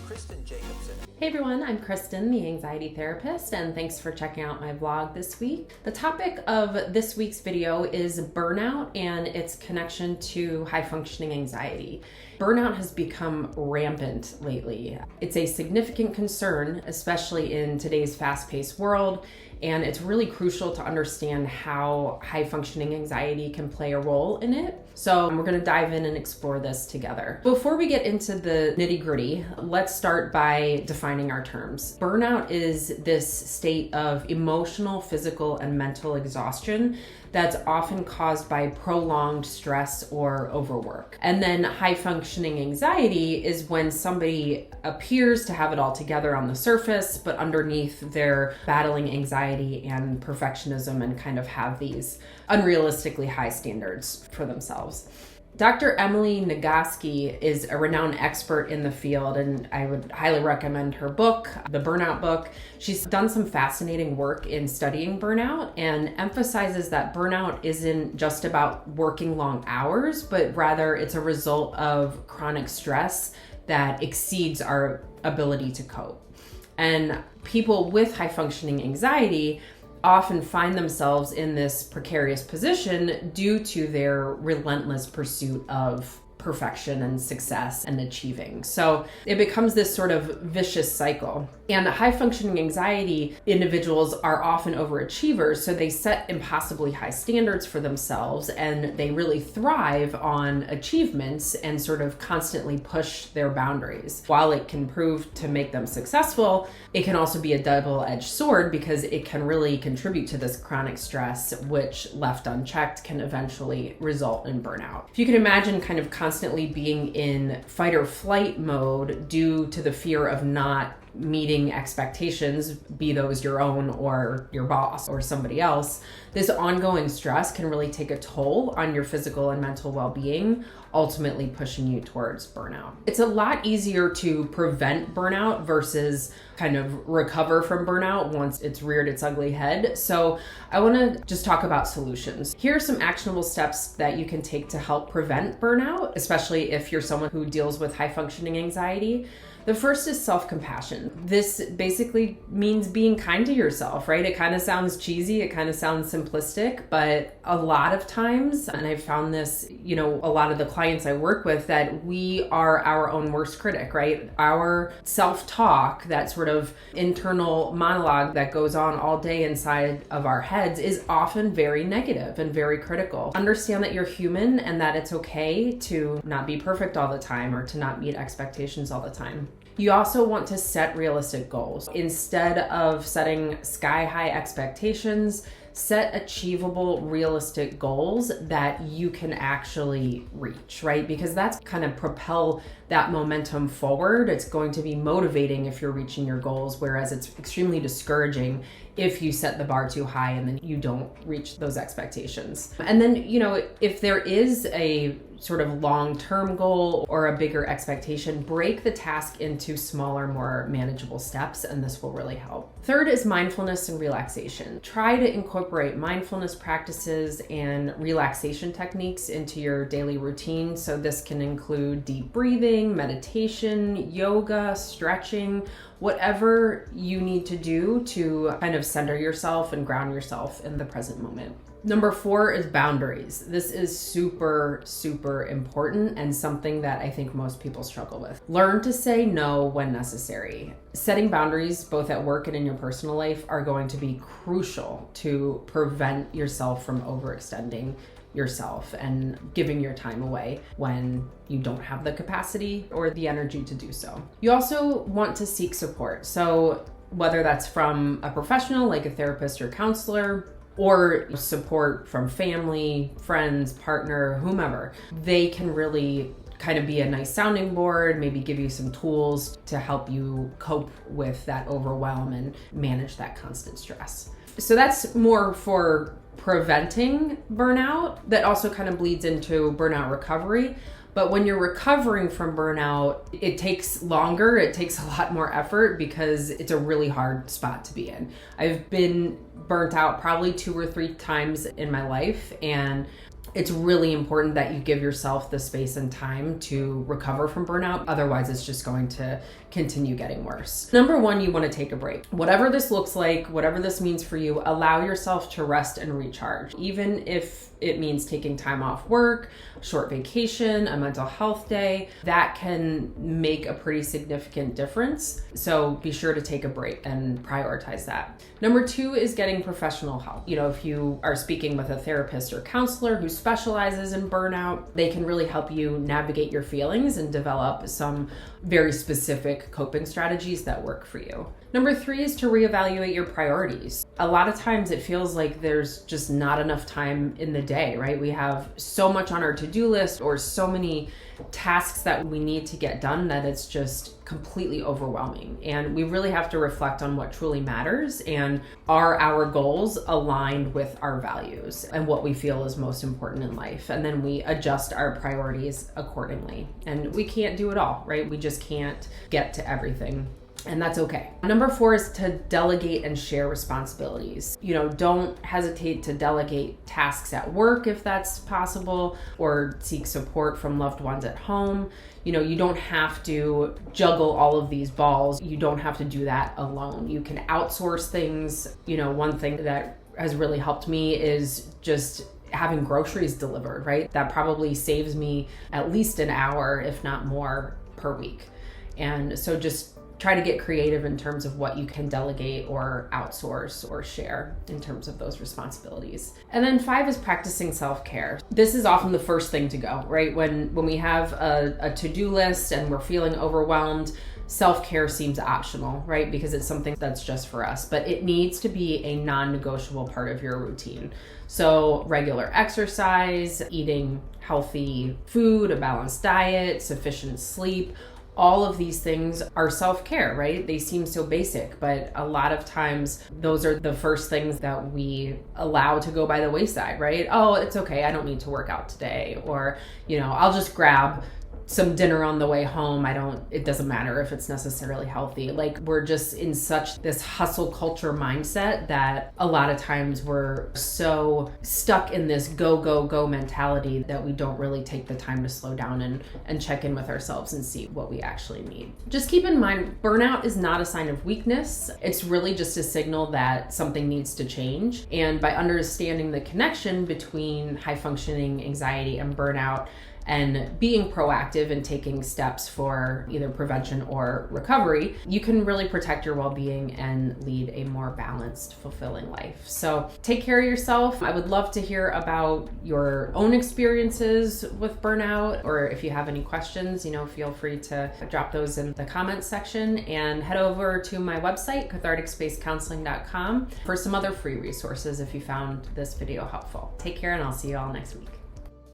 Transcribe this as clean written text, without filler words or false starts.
Kristen Jacobson. Hey everyone, I'm Kristen, the anxiety therapist, and thanks for checking out my vlog this week. The topic of this week's video is burnout and its connection to high-functioning anxiety. Burnout has become rampant lately. It's a significant concern, especially in today's fast-paced world, and it's really crucial to understand how high-functioning anxiety can play a role in it. So we're going to dive in and explore this together. Before we get into the nitty-gritty, let's start by defining our terms. Burnout is this state of emotional, physical, and mental exhaustion that's often caused by prolonged stress or overwork. And then high-functioning anxiety is when somebody appears to have it all together on the surface, but underneath they're battling anxiety and perfectionism and kind of have these unrealistically high standards for themselves. Dr. Emily Nagoski is a renowned expert in the field, and I would highly recommend her book, the Burnout book. She's done some fascinating work in studying burnout and emphasizes that burnout isn't just about working long hours, but rather it's a result of chronic stress that exceeds our ability to cope. And people with high-functioning anxiety often find themselves in this precarious position due to their relentless pursuit of perfection and success and achieving. So it becomes this sort of vicious cycle. And high-functioning anxiety individuals are often overachievers, so they set impossibly high standards for themselves, and they really thrive on achievements and sort of constantly push their boundaries. While it can prove to make them successful, it can also be a double-edged sword because it can really contribute to this chronic stress, which left unchecked can eventually result in burnout. If you can imagine kind of constantly being in fight or flight mode due to the fear of not meeting expectations, be those your own or your boss or somebody else, this ongoing stress can really take a toll on your physical and mental well-being, ultimately pushing you towards burnout. It's a lot easier to prevent burnout versus kind of recover from burnout once it's reared its ugly head. So I want to just talk about solutions. Here are some actionable steps that you can take to help prevent burnout, especially if you're someone who deals with high-functioning anxiety. The first is self-compassion. This basically means being kind to yourself, right? It kind of sounds cheesy, it kind of sounds simplistic, but a lot of times, and I've found this, a lot of the clients I work with, that we are our own worst critic, right? Our self-talk, that sort of internal monologue that goes on all day inside of our heads, is often very negative and very critical. Understand that you're human and that it's okay to not be perfect all the time or to not meet expectations all the time. You also want to set realistic goals. Instead of setting sky-high expectations, set achievable, realistic goals that you can actually reach, right? Because that's kind of propel that momentum forward. It's going to be motivating if you're reaching your goals, whereas it's extremely discouraging if you set the bar too high and then you don't reach those expectations. And then, if there is a sort of long-term goal or a bigger expectation, break the task into smaller, more manageable steps, and this will really help. Third is mindfulness and relaxation. Try to incorporate mindfulness practices and relaxation techniques into your daily routine. So this can include deep breathing, meditation, yoga, stretching, whatever you need to do to kind of center yourself and ground yourself in the present moment. Number 4 is boundaries. This is super, super important and something that I think most people struggle with. Learn to say no when necessary. Setting boundaries, both at work and in your personal life, are going to be crucial to prevent yourself from overextending yourself and giving your time away when you don't have the capacity or the energy to do so. You also want to seek support. So whether that's from a professional like a therapist or counselor, or support from family, friends, partner, whomever, they can really kind of be a nice sounding board, maybe give you some tools to help you cope with that overwhelm and manage that constant stress. So that's more for preventing burnout. That also kind of bleeds into burnout recovery. But when you're recovering from burnout, it takes longer, it takes a lot more effort because it's a really hard spot to be in. I've been burnt out probably 2 or 3 times in my life, and it's really important that you give yourself the space and time to recover from burnout. Otherwise, it's just going to continue getting worse. Number one, you want to take a break. Whatever this looks like, whatever this means for you, allow yourself to rest and recharge. Even if it means taking time off work, short vacation, a mental health day, that can make a pretty significant difference. So be sure to take a break and prioritize that. Number two is getting professional help. If you are speaking with a therapist or counselor who specializes in burnout, they can really help you navigate your feelings and develop some very specific coping strategies that work for you. Number three is to reevaluate your priorities. A lot of times it feels like there's just not enough time in the day, right? We have so much on our to-do list or so many tasks that we need to get done that it's just completely overwhelming. And we really have to reflect on what truly matters, and are our goals aligned with our values and what we feel is most important in life. And then we adjust our priorities accordingly. And we can't do it all, right? We just can't get to everything. And that's okay. Number four is to delegate and share responsibilities. Don't hesitate to delegate tasks at work if that's possible, or seek support from loved ones at home. You don't have to juggle all of these balls. You don't have to do that alone. You can outsource things. One thing that has really helped me is just having groceries delivered, right? That probably saves me at least an hour, if not more, per week. And so just try to get creative in terms of what you can delegate or outsource or share in terms of those responsibilities. And then 5 is practicing self-care. This is often the first thing to go, right? When we have a to-do list and we're feeling overwhelmed, self-care seems optional, right? Because it's something that's just for us, but it needs to be a non-negotiable part of your routine. So regular exercise, eating healthy food, a balanced diet, sufficient sleep, all of these things are self-care, right? They seem so basic, but a lot of times those are the first things that we allow to go by the wayside, right? Oh, it's okay, I don't need to work out today. Or, I'll just grab some dinner on the way home. It doesn't matter if it's necessarily healthy. Like, we're just in such this hustle culture mindset that a lot of times we're so stuck in this go, go, go mentality that we don't really take the time to slow down and check in with ourselves and see what we actually need. Just keep in mind, burnout is not a sign of weakness. It's really just a signal that something needs to change. And by understanding the connection between high functioning anxiety and burnout, and being proactive and taking steps for either prevention or recovery, you can really protect your well-being and lead a more balanced, fulfilling life. So take care of yourself. I would love to hear about your own experiences with burnout, or if you have any questions, feel free to drop those in the comments section, and head over to my website, catharticspacecounseling.com, for some other free resources if you found this video helpful. Take care, and I'll see you all next week.